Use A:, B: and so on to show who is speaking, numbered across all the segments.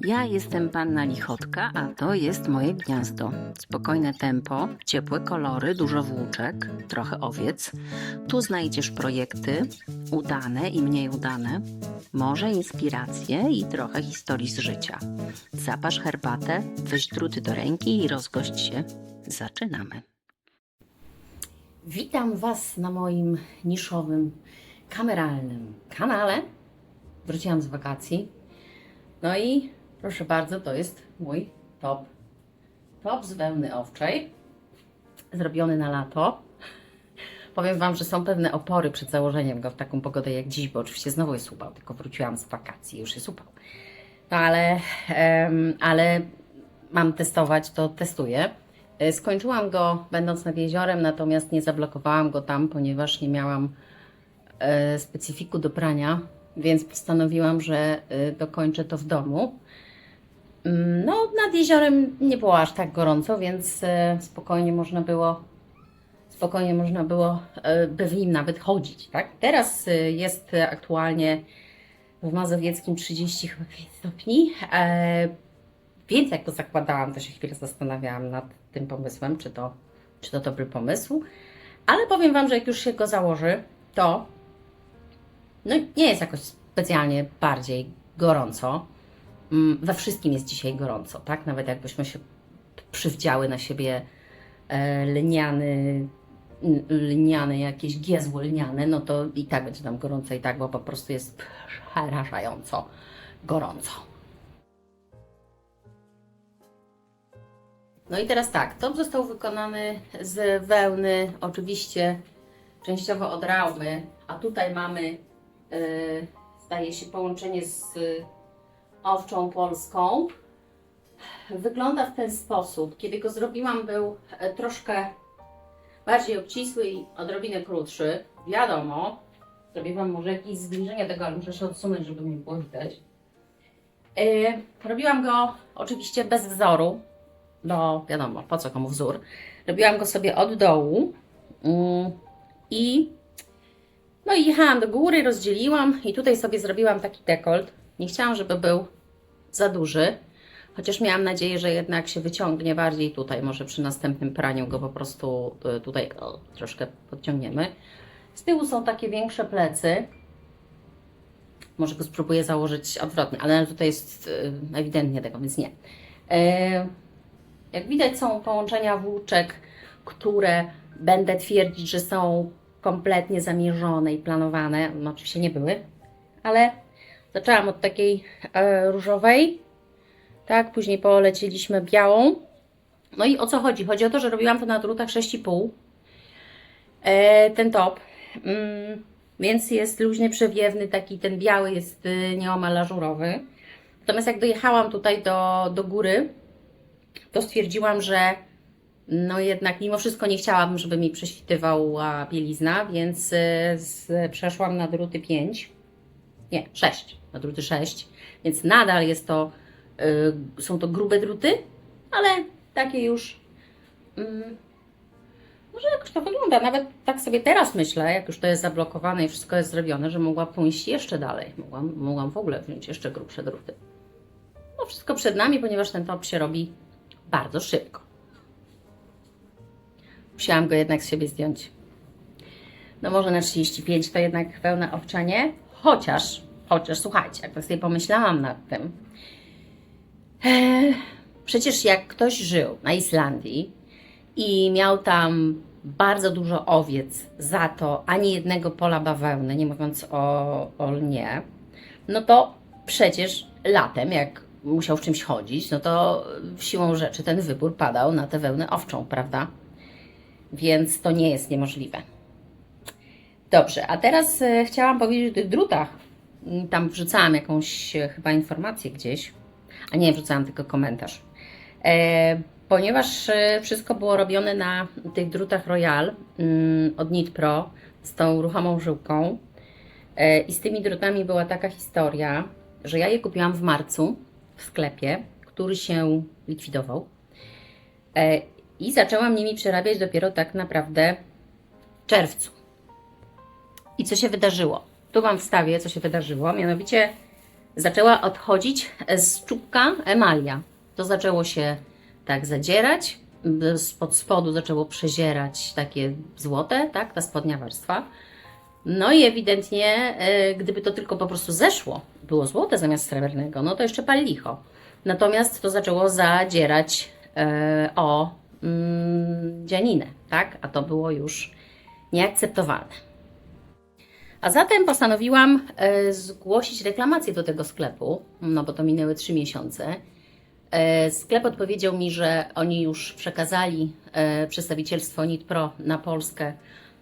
A: Ja jestem panna Lichotka, a to jest moje gniazdo. Spokojne tempo, ciepłe kolory, dużo włóczek, trochę owiec. Tu znajdziesz projekty, udane i mniej udane, może inspiracje i trochę historii z życia. Zaparz herbatę, weź druty do ręki i rozgość się. Zaczynamy. Witam Was na moim niszowym, kameralnym kanale. Wróciłam z wakacji. No i proszę bardzo, to jest mój top. Top z wełny owczej, zrobiony na lato. Powiem Wam, że są pewne opory przed założeniem go w taką pogodę jak dziś, bo oczywiście znowu jest upał, tylko wróciłam z wakacji, już jest upał. No ale mam testować, to testuję. Skończyłam go będąc nad jeziorem, natomiast nie zablokowałam go tam, ponieważ nie miałam specyfiku do prania, więc postanowiłam, że dokończę to w domu. No, nad jeziorem nie było aż tak gorąco, więc spokojnie można było by w nim nawet chodzić, tak? Teraz jest aktualnie w Mazowieckim 30 chyba 5 stopni, więc jak to zakładałam, to się chwilę zastanawiałam nad tym pomysłem, czy to dobry pomysł, ale powiem Wam, że jak już się go założy, to no, nie jest jakoś specjalnie bardziej gorąco. We wszystkim jest dzisiaj gorąco, tak? Nawet jakbyśmy się przywdziały na siebie lniane, jakieś giezły lniane, no to i tak będzie nam gorąco i tak, bo po prostu jest przerażająco gorąco. No i teraz tak, top został wykonany z wełny, oczywiście częściowo od raumy, a tutaj mamy, zdaje się, połączenie z owczą polską. Wygląda w ten sposób. Kiedy go zrobiłam, był troszkę bardziej obcisły i odrobinę krótszy. Wiadomo, zrobię Wam może jakieś zbliżenie tego, ale muszę się odsunąć, żeby mnie było widać. Robiłam go oczywiście bez wzoru, bo wiadomo, po co komu wzór. Robiłam go sobie od dołu i jechałam do góry, rozdzieliłam i tutaj sobie zrobiłam taki dekolt. Nie chciałam, żeby był za duży, chociaż miałam nadzieję, że jednak się wyciągnie bardziej tutaj. Może przy następnym praniu go po prostu tutaj troszkę podciągniemy. Z tyłu są takie większe plecy. Może go spróbuję założyć odwrotnie, ale tutaj jest ewidentnie tego, więc nie. Jak widać, są połączenia włóczek, które będę twierdzić, że są kompletnie zamierzone i planowane. No, oczywiście nie były, ale zaczęłam od takiej różowej, tak, później polecieliśmy białą. No i o co chodzi? Chodzi o to, że robiłam to na drutach 6,5, ten top, więc jest luźny, przewiewny, taki ten biały jest nieomal ażurowy. Natomiast jak dojechałam tutaj do góry, to stwierdziłam, że no jednak mimo wszystko nie chciałabym, żeby mi prześwitywała bielizna, więc przeszłam na druty 5. Nie, 6, na druty 6, więc nadal jest to, są to grube druty, ale takie już, może jakoś to wygląda, nawet tak sobie teraz myślę, jak już to jest zablokowane i wszystko jest zrobione, że mogła pójść jeszcze dalej, mogłam w ogóle wziąć jeszcze grubsze druty. No wszystko przed nami, ponieważ ten top się robi bardzo szybko. Musiałam go jednak z siebie zdjąć. No może na 35 to jednak wełna owcza nie, chociaż słuchajcie, jak tak sobie pomyślałam nad tym, przecież jak ktoś żył na Islandii i miał tam bardzo dużo owiec, za to ani jednego pola bawełny, nie mówiąc o lnie, no to przecież latem, jak musiał w czymś chodzić, no to siłą rzeczy ten wybór padał na tę wełnę owczą, prawda? Więc to nie jest niemożliwe. Dobrze, a teraz chciałam powiedzieć o tych drutach. Tam wrzucałam jakąś chyba informację gdzieś, a nie, wrzucałam tylko komentarz. Ponieważ wszystko było robione na tych drutach Royal od Knit Pro z tą ruchomą żyłką i z tymi drutami była taka historia, że ja je kupiłam w marcu w sklepie, który się likwidował i zaczęłam nimi przerabiać dopiero tak naprawdę w czerwcu. I co się wydarzyło? Tu Wam wstawię, co się wydarzyło. Mianowicie zaczęła odchodzić z czubka emalia. To zaczęło się tak zadzierać, spod spodu zaczęło przezierać takie złote, tak, ta spodnia warstwa. No i ewidentnie, gdyby to tylko po prostu zeszło, było złote zamiast srebrnego, no to jeszcze pal licho. Natomiast to zaczęło zadzierać o dzianinę, tak, a to było już nieakceptowalne. A zatem postanowiłam zgłosić reklamację do tego sklepu, no bo to minęły 3 miesiące. Sklep odpowiedział mi, że oni już przekazali przedstawicielstwo NIT-Pro na Polskę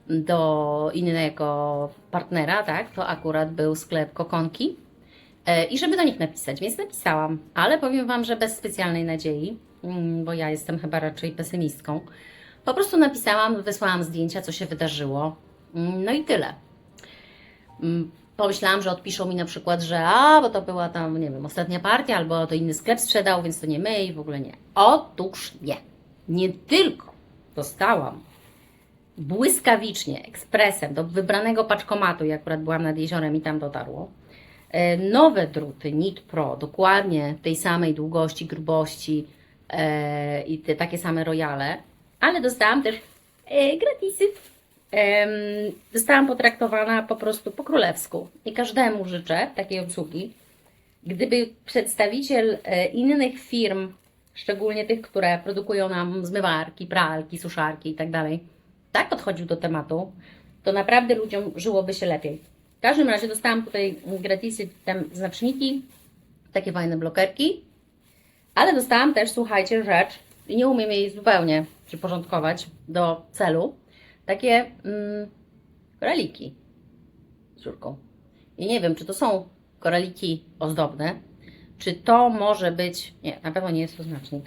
A: do innego partnera, tak? To akurat był sklep Kokonki. I żeby do nich napisać, więc napisałam, ale powiem Wam, że bez specjalnej nadziei, bo ja jestem chyba raczej pesymistką. Po prostu napisałam, wysłałam zdjęcia, co się wydarzyło, no i tyle. Pomyślałam, że odpiszą mi na przykład, że bo to była tam, nie wiem, ostatnia partia, albo to inny sklep sprzedał, więc to nie my i w ogóle nie. Otóż nie. Nie tylko dostałam błyskawicznie, ekspresem do wybranego paczkomatu, jak akurat byłam nad jeziorem i tam dotarło, nowe druty NIT-Pro, dokładnie tej samej długości, grubości i te takie same royale, ale dostałam też gratisy. Zostałam potraktowana po prostu po królewsku i każdemu życzę takiej obsługi. Gdyby przedstawiciel innych firm, szczególnie tych, które produkują nam zmywarki, pralki, suszarki i tak dalej, tak podchodził do tematu, to naprawdę ludziom żyłoby się lepiej. W każdym razie dostałam tutaj gratisy, tam znaczniki, takie fajne blokerki, ale dostałam też, słuchajcie, rzecz, i nie umiem jej zupełnie przyporządkować do celu, takie koraliki z dziurką. I nie wiem, czy to są koraliki ozdobne, czy to może być... Nie, na pewno nie jest to znacznik.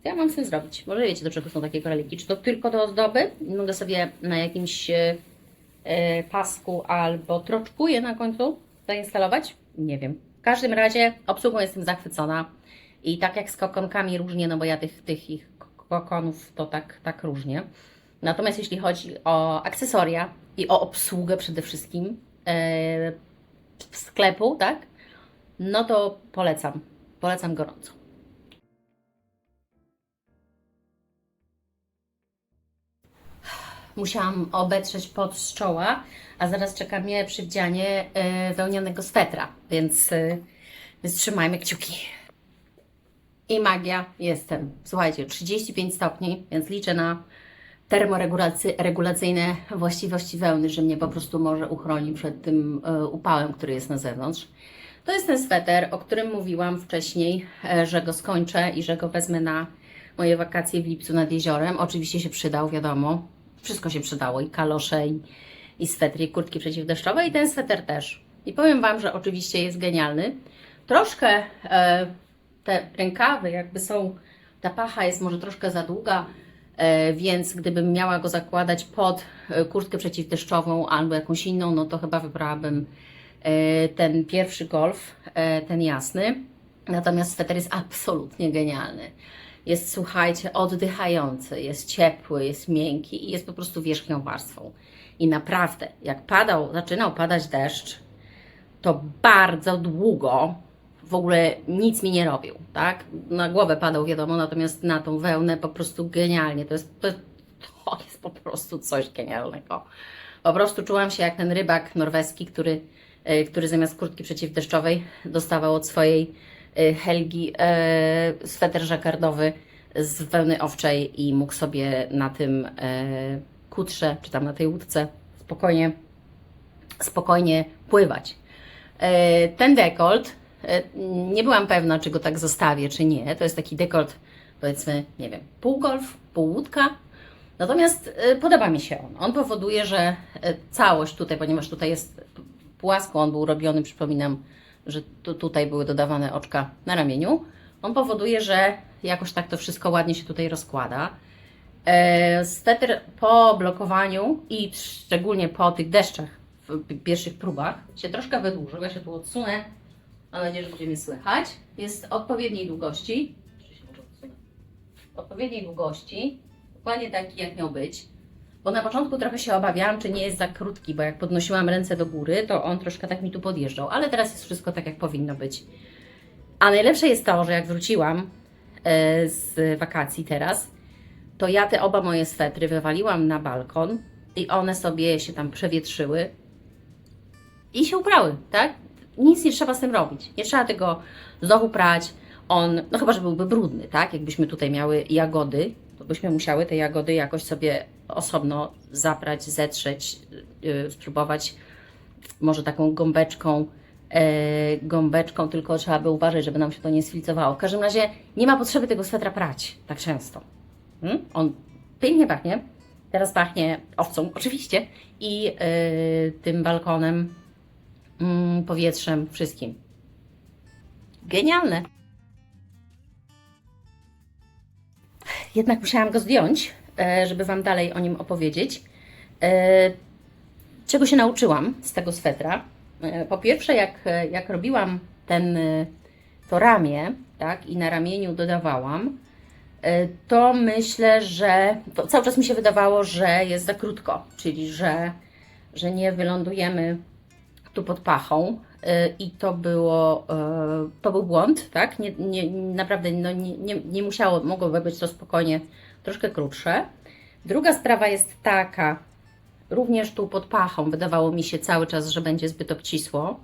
A: Co ja mam z tym zrobić? Może wiecie, do czego są takie koraliki? Czy to tylko do ozdoby? Mogę sobie na jakimś pasku albo troczku je na końcu zainstalować? Nie wiem. W każdym razie obsługą jestem zachwycona. I tak jak z kokonkami różnie, no bo ja tych ich kokonów to tak różnie. Natomiast jeśli chodzi o akcesoria i o obsługę przede wszystkim sklepu, tak? No to polecam. Polecam gorąco. Musiałam obetrzeć pot z czoła, a zaraz czeka mnie przywdzianie wełnianego swetra, więc trzymajmy kciuki. I magia, jestem. Słuchajcie, 35 stopni, więc liczę na termoregulacyjne właściwości wełny, że mnie po prostu może uchroni przed tym upałem, który jest na zewnątrz. To jest ten sweter, o którym mówiłam wcześniej, że go skończę i że go wezmę na moje wakacje w lipcu nad jeziorem. Oczywiście się przydał, wiadomo. Wszystko się przydało, i kalosze, i swetry, i kurtki przeciwdeszczowe, i ten sweter też. I powiem Wam, że oczywiście jest genialny. Troszkę te rękawy jakby są, ta pacha jest może troszkę za długa, więc gdybym miała go zakładać pod kurtkę przeciwdeszczową albo jakąś inną, no to chyba wybrałabym ten pierwszy Golf, ten jasny. Natomiast sweter jest absolutnie genialny. Jest, słuchajcie, oddychający, jest ciepły, jest miękki i jest po prostu wierzchnią warstwą. I naprawdę, jak zaczynał padać deszcz, to bardzo długo w ogóle nic mi nie robił, tak? Na głowę padał, wiadomo, natomiast na tą wełnę po prostu genialnie. To jest po prostu coś genialnego. Po prostu czułam się jak ten rybak norweski, który zamiast kurtki przeciwdeszczowej dostawał od swojej Helgi sweter żakardowy z wełny owczej i mógł sobie na tym kutrze, czy tam na tej łódce spokojnie pływać. Ten dekolt, nie byłam pewna, czy go tak zostawię, czy nie. To jest taki dekolt, powiedzmy, nie wiem, pół golf, pół łódka. Natomiast podoba mi się on. On powoduje, że całość tutaj, ponieważ tutaj jest płasko, on był robiony, przypominam, że tutaj były dodawane oczka na ramieniu. On powoduje, że jakoś tak to wszystko ładnie się tutaj rozkłada. Sweter po blokowaniu i szczególnie po tych deszczach w pierwszych próbach się troszkę wydłużył. Ja się tu odsunę. Mam nadzieję, że będzie mnie słychać. Jest odpowiedniej długości. Odpowiedniej długości. Dokładnie taki, jak miał być. Bo na początku trochę się obawiałam, czy nie jest za krótki, bo jak podnosiłam ręce do góry, to on troszkę tak mi tu podjeżdżał, ale teraz jest wszystko tak, jak powinno być. A najlepsze jest to, że jak wróciłam z wakacji teraz, to ja te oba moje swetry wywaliłam na balkon i one sobie się tam przewietrzyły i się uprały, tak? Nic nie trzeba z tym robić. Nie trzeba tego znowu prać. On, no chyba, że byłby brudny, tak? Jakbyśmy tutaj miały jagody, to byśmy musiały te jagody jakoś sobie osobno zaprać, zetrzeć, spróbować może taką gąbeczką, tylko trzeba by uważać, żeby nam się to nie sfilcowało. W każdym razie nie ma potrzeby tego swetra prać tak często. On pięknie pachnie, teraz pachnie owcą oczywiście i tym balkonem, powietrzem, wszystkim. Genialne! Jednak musiałam go zdjąć, żeby Wam dalej o nim opowiedzieć. Czego się nauczyłam z tego swetra? Po pierwsze, jak robiłam to ramię, tak, i na ramieniu dodawałam, to myślę, że to cały czas mi się wydawało, że jest za krótko, czyli że nie wylądujemy tu pod pachą i to był błąd, tak? Naprawdę nie musiało, mogłoby być to spokojnie troszkę krótsze. Druga sprawa jest taka, również tu pod pachą wydawało mi się cały czas, że będzie zbyt obcisło,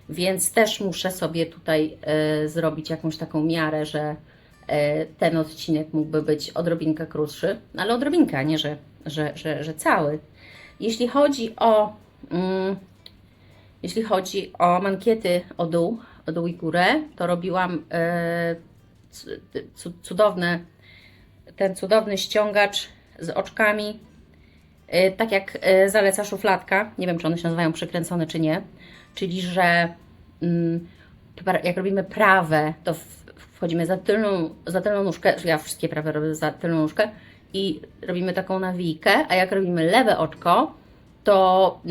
A: więc też muszę sobie tutaj zrobić jakąś taką miarę, że ten odcinek mógłby być odrobinkę krótszy, ale odrobinkę, a nie, że cały. Jeśli chodzi o mankiety o dół i górę, to robiłam ten cudowny ściągacz z oczkami, tak jak zaleca szufladka. Nie wiem, czy one się nazywają przykręcone, czy nie. Czyli, że jak robimy prawe, to wchodzimy za tylną nóżkę, ja wszystkie prawe robię za tylną nóżkę i robimy taką nawijkę, a jak robimy lewe oczko, to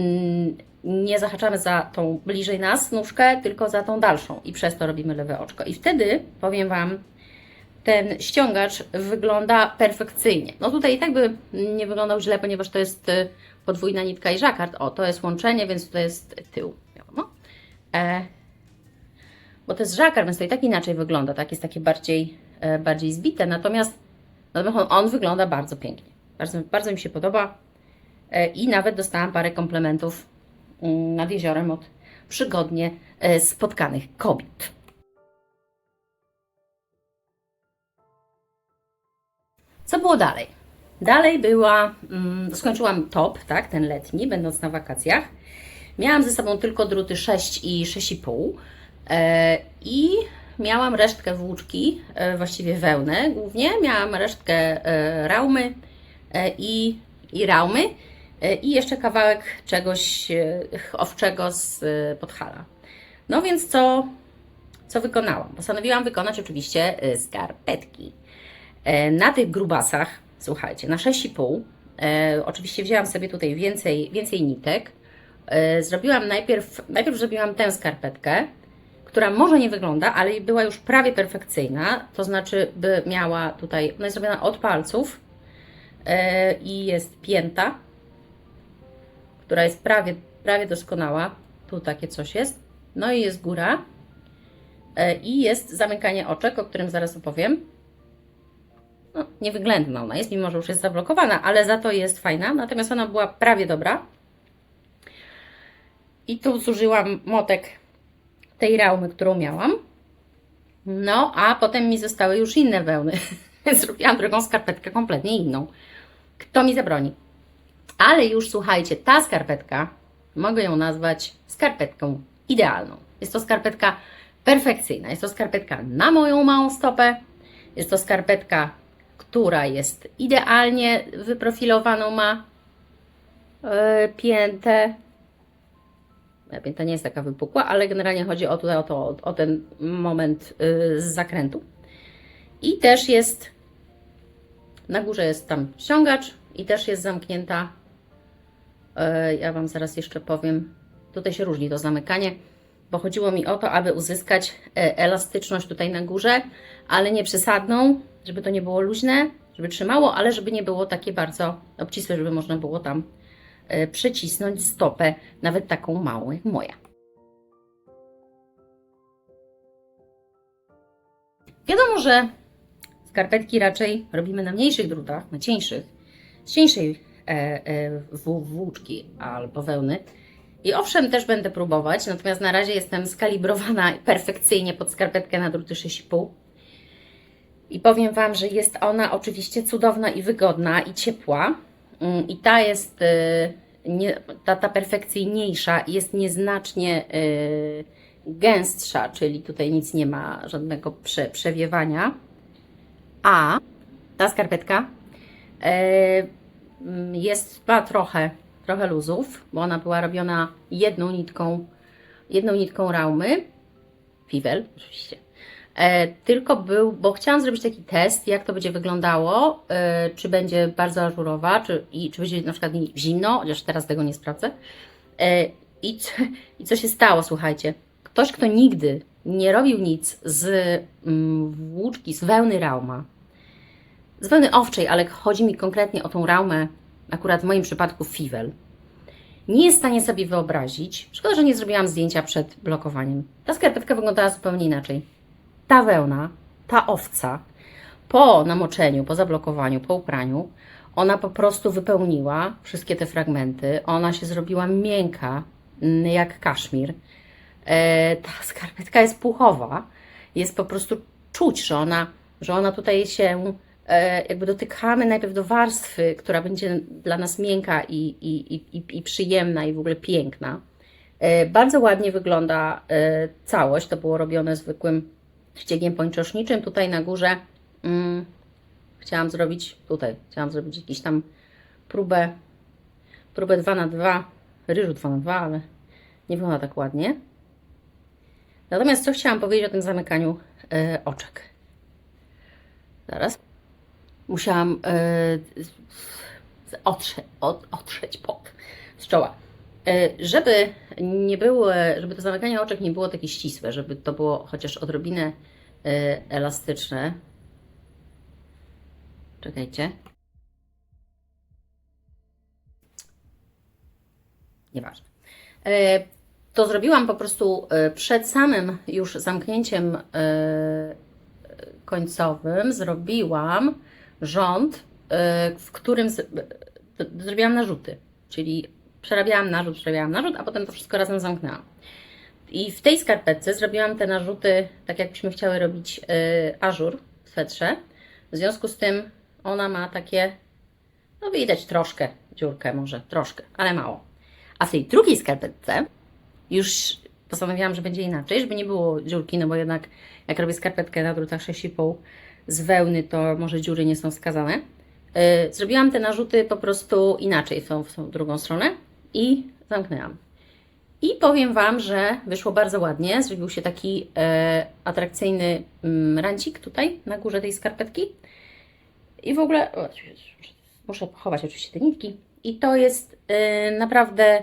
A: nie zahaczamy za tą bliżej nas nóżkę, tylko za tą dalszą i przez to robimy lewe oczko. I wtedy, powiem Wam, ten ściągacz wygląda perfekcyjnie. No tutaj i tak by nie wyglądał źle, ponieważ to jest podwójna nitka i żakard. O, to jest łączenie, więc to jest tył. Wiadomo. Bo to jest żakard, więc to i tak inaczej wygląda, tak? Jest takie bardziej zbite, natomiast on wygląda bardzo pięknie. Bardzo mi się podoba i nawet dostałam parę komplementów nad jeziorem od przygodnie spotkanych kobiet. Co było dalej? Dalej skończyłam top, tak, ten letni, będąc na wakacjach. Miałam ze sobą tylko druty 6 i 6,5 i miałam resztkę włóczki, właściwie wełnę głównie. Miałam resztkę raumy i raumy i jeszcze kawałek czegoś owczego z Podhala. No więc co wykonałam? Postanowiłam wykonać oczywiście skarpetki. Na tych grubasach, słuchajcie, na 6,5, oczywiście wzięłam sobie tutaj więcej nitek. Najpierw zrobiłam tę skarpetkę, która może nie wygląda, ale była już prawie perfekcyjna, to znaczy by miała tutaj, ona jest zrobiona od palców i jest pięta, która jest prawie doskonała, tu takie coś jest, no i jest góra i jest zamykanie oczek, o którym zaraz opowiem. No, niewyględna ona jest, mimo że już jest zablokowana, ale za to jest fajna, natomiast ona była prawie dobra. I tu zużyłam motek tej raumy, którą miałam. No, a potem mi zostały już inne wełny, więc zrobiłam drugą skarpetkę kompletnie inną. Kto mi zabroni? Ale już słuchajcie, ta skarpetka, mogę ją nazwać skarpetką idealną. Jest to skarpetka perfekcyjna, jest to skarpetka na moją małą stopę, jest to skarpetka, która jest idealnie wyprofilowaną, ma piętę. Pięta nie jest taka wypukła, ale generalnie chodzi o ten moment z zakrętu. I też jest, na górze jest tam ściągacz i też jest zamknięta. Ja Wam zaraz jeszcze powiem, tutaj się różni to zamykanie, bo chodziło mi o to, aby uzyskać elastyczność tutaj na górze, ale nie przesadną, żeby to nie było luźne, żeby trzymało, ale żeby nie było takie bardzo obcisłe, żeby można było tam przycisnąć stopę, nawet taką małą jak moja. Wiadomo, że skarpetki raczej robimy na mniejszych drutach, na cieńszych, z cieńszej włóczki albo wełny. I owszem, też będę próbować, natomiast na razie jestem skalibrowana perfekcyjnie pod skarpetkę na druty 6,5. I powiem Wam, że jest ona oczywiście cudowna i wygodna i ciepła. I ta jest, ta perfekcyjniejsza jest nieznacznie gęstsza, czyli tutaj nic nie ma, żadnego przewiewania. A ta skarpetka ma trochę luzów, bo ona była robiona jedną nitką raumy, Fivel oczywiście. Bo chciałam zrobić taki test, jak to będzie wyglądało, czy będzie bardzo ażurowa, czy będzie na przykład zimno, chociaż teraz tego nie sprawdzę. I co się stało, słuchajcie. Ktoś, kto nigdy nie robił nic z włóczki, z wełny rauma, z wełny owczej, ale chodzi mi konkretnie o tą raumę, akurat w moim przypadku Fivel, nie jest w stanie sobie wyobrazić, szkoda, że nie zrobiłam zdjęcia przed blokowaniem. Ta skarpetka wyglądała zupełnie inaczej. Ta wełna, ta owca, po namoczeniu, po zablokowaniu, po upraniu, ona po prostu wypełniła wszystkie te fragmenty. Ona się zrobiła miękka, jak kaszmir. Ta skarpetka jest puchowa. Jest po prostu czuć, że ona tutaj się, jakby dotykamy najpierw do warstwy, która będzie dla nas miękka i przyjemna i w ogóle piękna. Bardzo ładnie wygląda całość. To było robione zwykłym ściegiem pończoszniczym. Tutaj na górze chciałam zrobić jakiś tam próbę 2×2, ryżu 2×2, ale nie wygląda tak ładnie. Natomiast co chciałam powiedzieć o tym zamykaniu oczek. Zaraz. Musiałam otrzeć pot z czoła. Żeby to zamykanie oczek nie było takie ścisłe, żeby to było chociaż odrobinę elastyczne. Czekajcie. Nieważne. To zrobiłam po prostu przed samym już zamknięciem końcowym. Zrobiłam rząd, w którym zrobiłam narzuty, czyli przerabiałam narzut, a potem to wszystko razem zamknęłam. I w tej skarpetce zrobiłam te narzuty, tak jakbyśmy chciały robić ażur w swetrze. W związku z tym ona ma takie, no widać troszkę, dziurkę może, troszkę, ale mało. A w tej drugiej skarpetce już postanowiłam, że będzie inaczej, żeby nie było dziurki, no bo jednak jak robię skarpetkę na drutach 6,5 z wełny, to może dziury nie są wskazane. Zrobiłam te narzuty po prostu inaczej w tą drugą stronę i zamknęłam. I powiem Wam, że wyszło bardzo ładnie. Zrobił się taki atrakcyjny rancik tutaj na górze tej skarpetki. I w ogóle muszę pochować oczywiście te nitki. I to jest naprawdę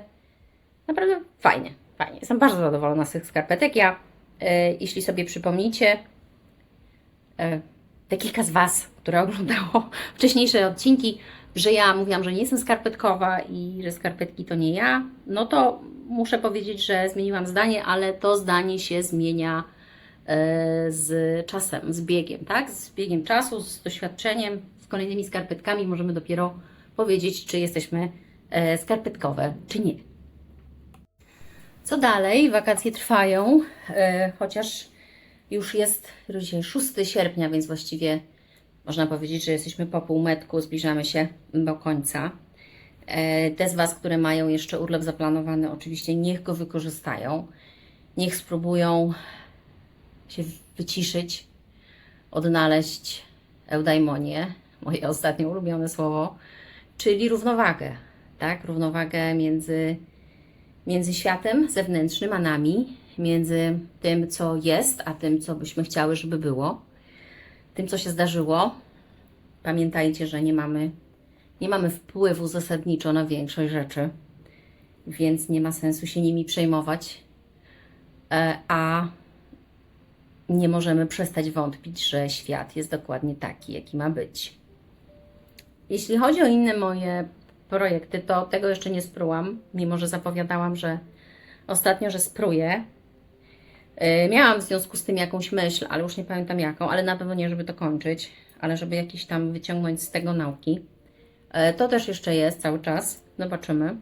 A: fajnie. Jestem bardzo zadowolona z tych skarpetek. Jeśli sobie przypomnicie, te kilka z Was, które oglądało wcześniejsze odcinki, że ja mówiłam, że nie jestem skarpetkowa i że skarpetki to nie ja, no to muszę powiedzieć, że zmieniłam zdanie, ale to zdanie się zmienia z czasem, z biegiem, tak? Z biegiem czasu, z doświadczeniem, z kolejnymi skarpetkami możemy dopiero powiedzieć, czy jesteśmy skarpetkowe, czy nie. Co dalej? Wakacje trwają, chociaż już jest dzisiaj 6 sierpnia, więc właściwie można powiedzieć, że jesteśmy po półmetku, zbliżamy się do końca. Te z Was, które mają jeszcze urlop zaplanowany, oczywiście niech go wykorzystają. Niech spróbują się wyciszyć, odnaleźć eudaimonię, moje ostatnio ulubione słowo, czyli równowagę, tak? Równowagę między światem zewnętrznym a nami, między tym, co jest, a tym, co byśmy chciały, żeby było, tym, co się zdarzyło. Pamiętajcie, że nie mamy wpływu zasadniczo na większość rzeczy, więc nie ma sensu się nimi przejmować, a nie możemy przestać wątpić, że świat jest dokładnie taki, jaki ma być. Jeśli chodzi o inne moje projekty, to tego jeszcze nie sprułam, mimo że zapowiadałam, że ostatnio, że spróję. Miałam w związku z tym jakąś myśl, ale już nie pamiętam jaką, ale na pewno nie, żeby to kończyć, ale żeby jakieś tam wyciągnąć z tego nauki. To też jeszcze jest cały czas, zobaczymy.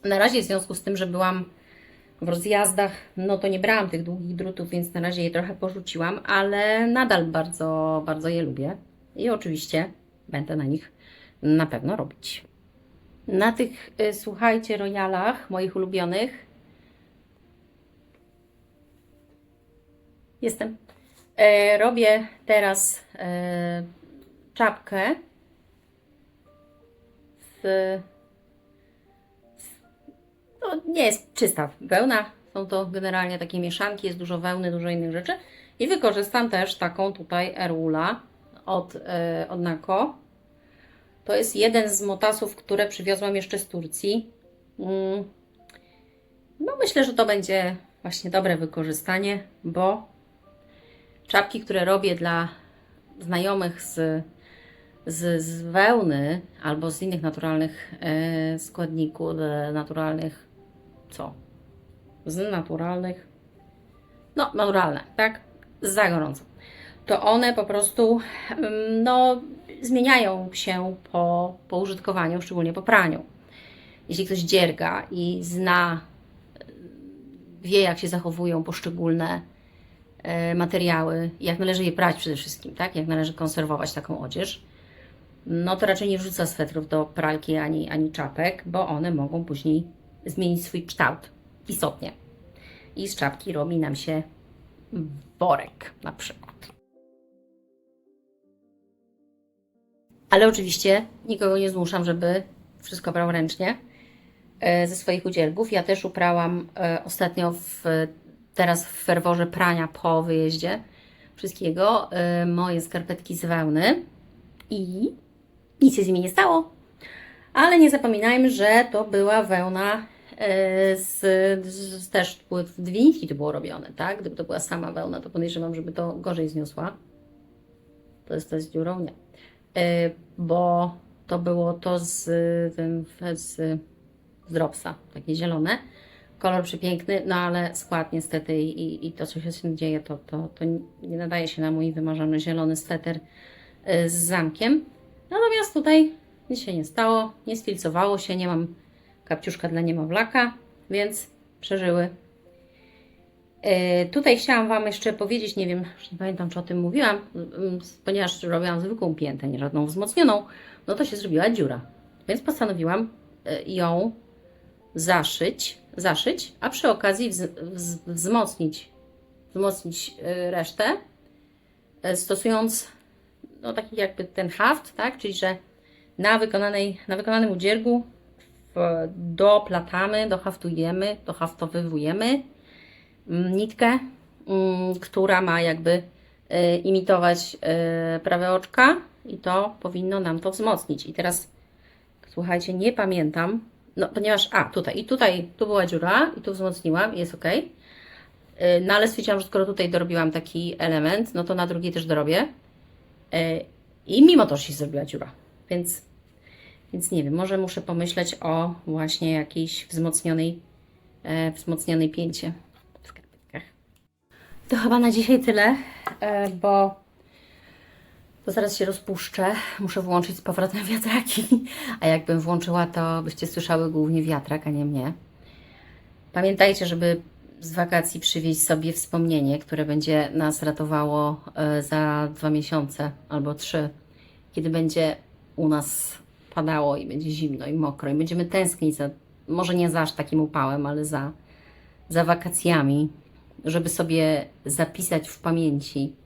A: Na razie w związku z tym, że byłam w rozjazdach, no to nie brałam tych długich drutów, więc na razie je trochę porzuciłam, ale nadal bardzo, bardzo je lubię i oczywiście będę na nich na pewno robić. Na tych, słuchajcie, royalach moich ulubionych jestem. Robię teraz czapkę to nie jest czysta wełna, są to generalnie takie mieszanki, jest dużo wełny, dużo innych rzeczy. I wykorzystam też taką tutaj Erula od Nako. To jest jeden z motasów, które przywiozłam jeszcze z Turcji. No myślę, że to będzie właśnie dobre wykorzystanie, bo czapki, które robię dla znajomych z wełny albo z innych naturalnych składników, naturalnych, no naturalne, tak? Za gorąco. To one po prostu, no, zmieniają się po użytkowaniu, szczególnie po praniu. Jeśli ktoś dzierga i wie jak się zachowują poszczególne materiały, jak należy je prać przede wszystkim, tak? Jak należy konserwować taką odzież, no to raczej nie wrzuca swetrów do pralki ani czapek, bo one mogą później zmienić swój kształt istotnie. I z czapki robi nam się worek na przykład. Ale oczywiście nikogo nie zmuszam, żeby wszystko brał ręcznie ze swoich udzielków. Ja też uprałam ostatnio teraz w ferworze prania po wyjeździe wszystkiego moje skarpetki z wełny i nic się z nimi nie stało. Ale nie zapominajmy, że to była wełna też były w dwie nitki to było robione, tak? Gdyby to była sama wełna, to podejrzewam, żeby to gorzej zniosła. To jest z dziurą, nie. Bo to było to z dropsa, takie zielone. Kolor przepiękny, no ale skład niestety i to, co się z tym dzieje, to nie nadaje się na mój wymarzony zielony sweter z zamkiem. Natomiast tutaj nic się nie stało, nie sfilcowało się, nie mam kapciuszka dla niemowlaka, więc przeżyły. Tutaj chciałam Wam jeszcze powiedzieć, nie wiem, nie pamiętam, czy o tym mówiłam, ponieważ robiłam zwykłą piętę, nie żadną wzmocnioną, no to się zrobiła dziura. Więc postanowiłam ją zaszyć, a przy okazji wzmocnić resztę, stosując no, taki jakby ten haft, tak? Czyli że na wykonanym udziergu doplatamy, dohaftujemy, dohaftowywujemy nitkę, która ma jakby imitować prawe oczka i to powinno nam to wzmocnić. I teraz słuchajcie, nie pamiętam, no ponieważ, tu była dziura i tu wzmocniłam i jest ok. No ale stwierdziłam, że skoro tutaj dorobiłam taki element, no to na drugiej też dorobię. I mimo to się zrobiła dziura, więc nie wiem, może muszę pomyśleć o właśnie jakiejś wzmocnionej pięcie w skarpetkach. To chyba na dzisiaj tyle, bo zaraz się rozpuszczę. Muszę włączyć z powrotem wiatraki, a jakbym włączyła, to byście słyszały głównie wiatrak, a nie mnie. Pamiętajcie, żeby z wakacji przywieźć sobie wspomnienie, które będzie nas ratowało za 2 miesiące albo 3, kiedy będzie u nas padało i będzie zimno i mokro i będziemy tęsknić może nie za aż takim upałem, ale za wakacjami, żeby sobie zapisać w pamięci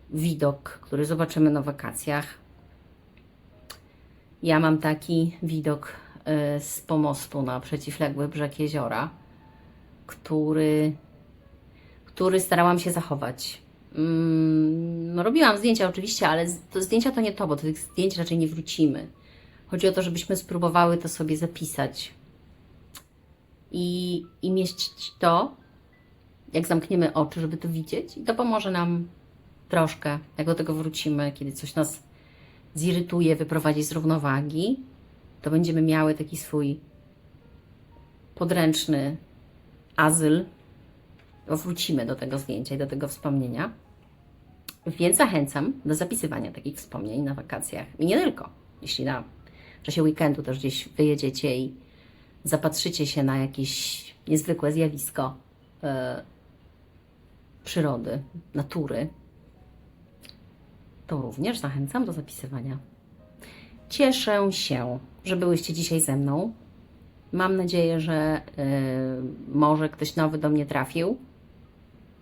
A: widok, który zobaczymy na wakacjach. Ja mam taki widok z pomostu na przeciwległy brzeg jeziora, który starałam się zachować. No, robiłam zdjęcia oczywiście, ale zdjęcia to nie to, bo do tych zdjęć raczej nie wrócimy. Chodzi o to, żebyśmy spróbowały to sobie zapisać i mieścić to, jak zamkniemy oczy, żeby to widzieć, i to pomoże nam troszkę, jak do tego wrócimy, kiedy coś nas zirytuje, wyprowadzi z równowagi, to będziemy miały taki swój podręczny azyl. Wrócimy do tego zdjęcia i do tego wspomnienia. Więc zachęcam do zapisywania takich wspomnień na wakacjach. I nie tylko. Jeśli w czasie weekendu też gdzieś wyjedziecie i zapatrzycie się na jakieś niezwykłe zjawisko przyrody, natury, to również zachęcam do zapisywania. Cieszę się, że byłyście dzisiaj ze mną. Mam nadzieję, że może ktoś nowy do mnie trafił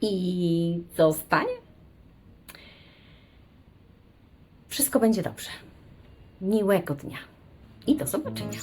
A: i zostanie. Wszystko będzie dobrze. Miłego dnia i do zobaczenia.